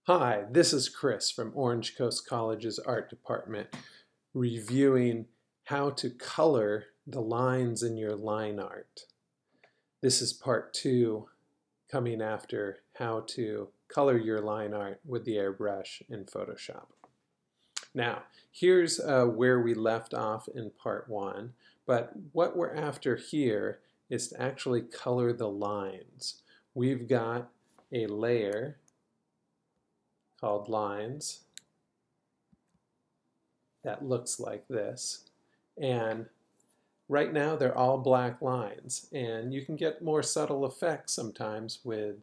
Hi, this is Chris from Orange Coast College's Art Department reviewing how to color the lines in your line art. This is part 2 coming after how to color your line art with the airbrush in Photoshop. Now, here's where we left off in part 1, but what we're after here is to actually color the lines. We've got a layer called lines that looks like this, and right now they're all black lines, and you can get more subtle effects sometimes with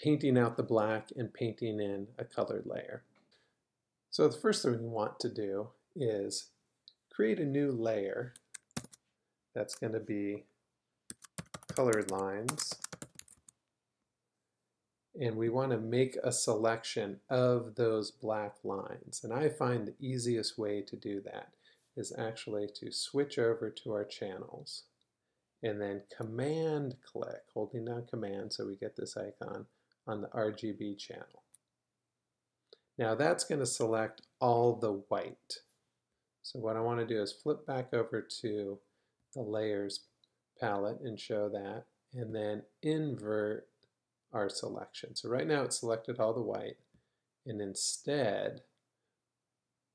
painting out the black and painting in a colored layer. So the first thing we want to do is create a new layer that's going to be colored lines, and we want to make a selection of those black lines. And I find the easiest way to do that is actually to switch over to our channels and then command click, holding down command so we get this icon on the RGB channel. Now that's going to select all the white. So what I want to do is flip back over to the layers palette and show that, and then invert our selection. So right now it's selected all the white, and instead,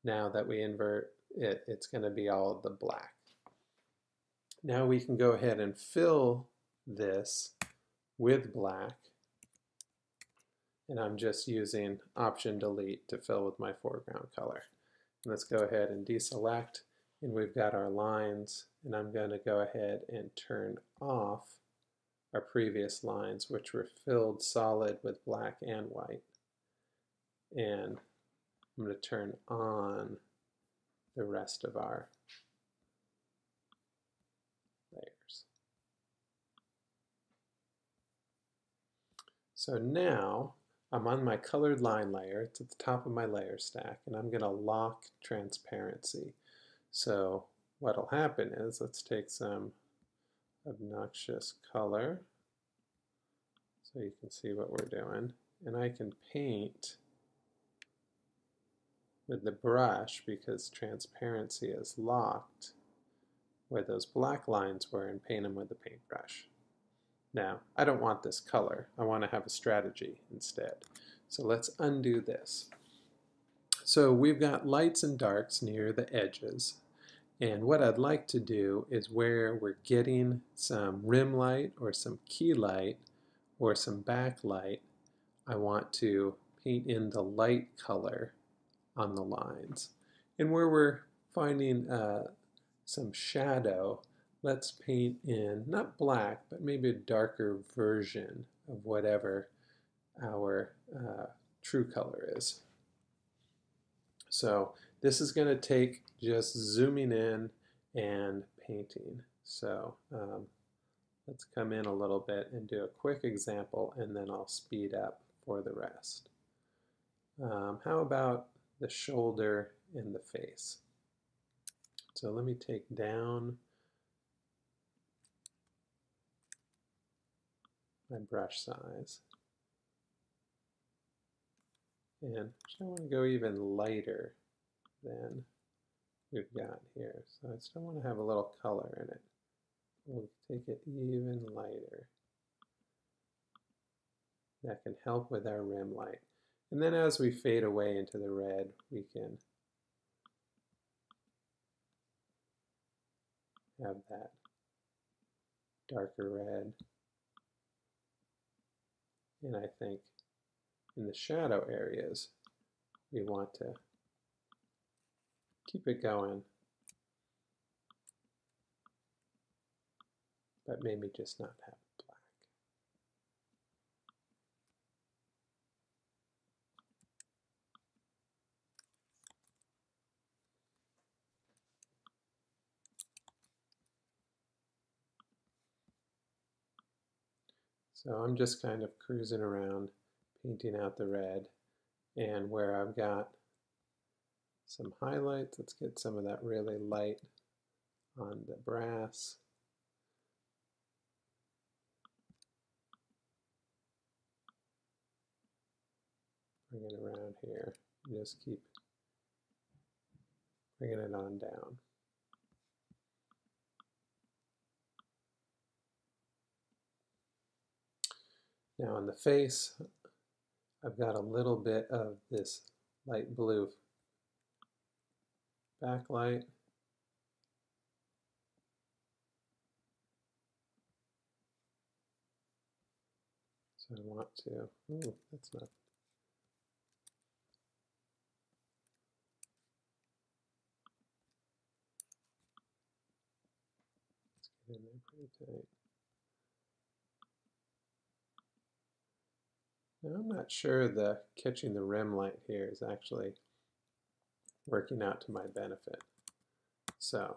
now that we invert it, it's going to be all of the black. Now we can go ahead and fill this with black, and I'm just using Option Delete to fill with my foreground color. And let's go ahead and deselect, and we've got our lines, and I'm going to go ahead and turn off our previous lines, which were filled solid with black and white. And I'm going to turn on the rest of our layers. So now I'm on my colored line layer. It's at the top of my layer stack, and I'm going to lock transparency. So what'll happen is, let's take some obnoxious color so you can see what we're doing, and I can paint with the brush because transparency is locked where those black lines were, and paint them with the paintbrush. Now, I don't want this color. I want to have a strategy instead. So let's undo this. So we've got lights and darks near the edges, and what I'd like to do is where we're getting some rim light or some key light or some backlight, I want to paint in the light color on the lines. And where we're finding some shadow, let's paint in, not black, but maybe a darker version of whatever our true color is. So this is going to take just zooming in and painting. So let's come in a little bit and do a quick example, and then I'll speed up for the rest. How about the shoulder and the face? So let me take down my brush size. And I want to go even lighter than we've got here. So I still want to have a little color in it. We'll take it even lighter. That can help with our rim light. And then as we fade away into the red, we can have that darker red. And I think in the shadow areas, we want to keep it going, but maybe just not have black. So I'm just kind of cruising around, painting out the red, and where I've got some highlights, let's get some of that really light on the brass. bring it around here. Just keep bringing it on down. Now on the face, I've got a little bit of this light blue backlight. So I want to, ooh, that's not. Let's get in there pretty tight. Now I'm not sure the catching the rim light here is actually working out to my benefit. So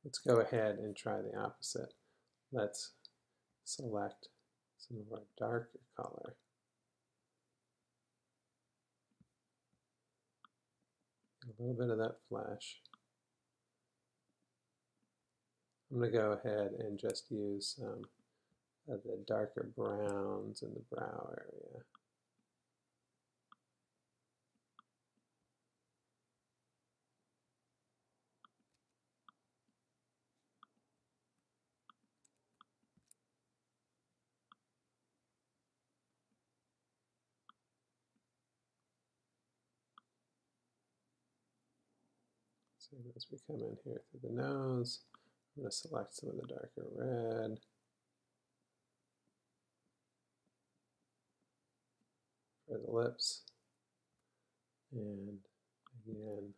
let's go ahead and try the opposite. Let's select some of our darker color. A little bit of that flash. I'm going to go ahead and just use some of the darker browns in the brow area. So as we come in here through the nose, I'm going to select some of the darker red. For the lips. And again,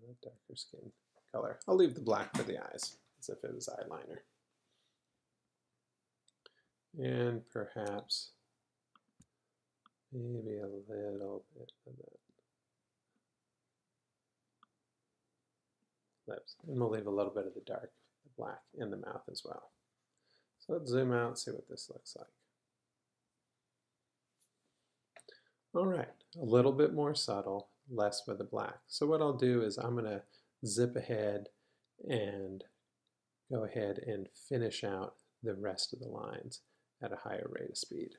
the darker skin color. I'll leave the black for the eyes, as if it was eyeliner. And perhaps maybe a little bit of that lips. And we'll leave a little bit of the dark, the black in the mouth as well. So let's zoom out and see what this looks like. All right, a little bit more subtle, less with the black. So what I'll do is I'm going to zip ahead and go ahead and finish out the rest of the lines at a higher rate of speed.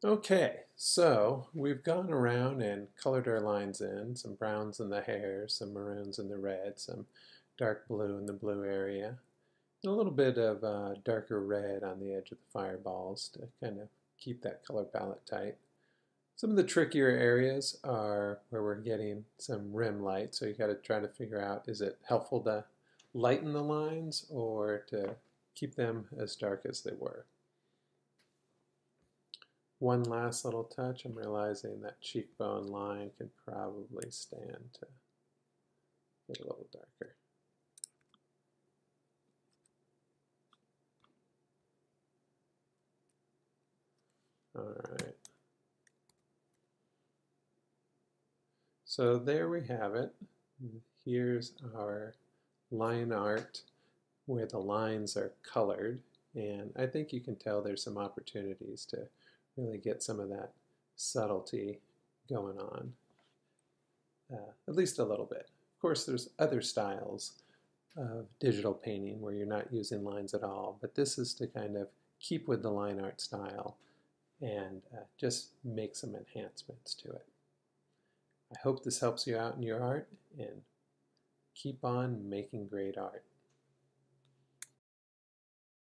Okay, so we've gone around and colored our lines in, some browns in the hair, some maroons in the red, some dark blue in the blue area, and a little bit of darker red on the edge of the fireballs to kind of keep that color palette tight. Some of the trickier areas are where we're getting some rim light, so you got to try to figure out, is it helpful to lighten the lines or to keep them as dark as they were? one last little touch. I'm realizing that cheekbone line can probably stand to get a little darker. All right. So there we have it. Here's our line art where the lines are colored, and I think you can tell there's some opportunities to really get some of that subtlety going on, at least a little bit. Of course, there's other styles of digital painting where you're not using lines at all, but this is to kind of keep with the line art style and just make some enhancements to it. I hope this helps you out in your art, and keep on making great art.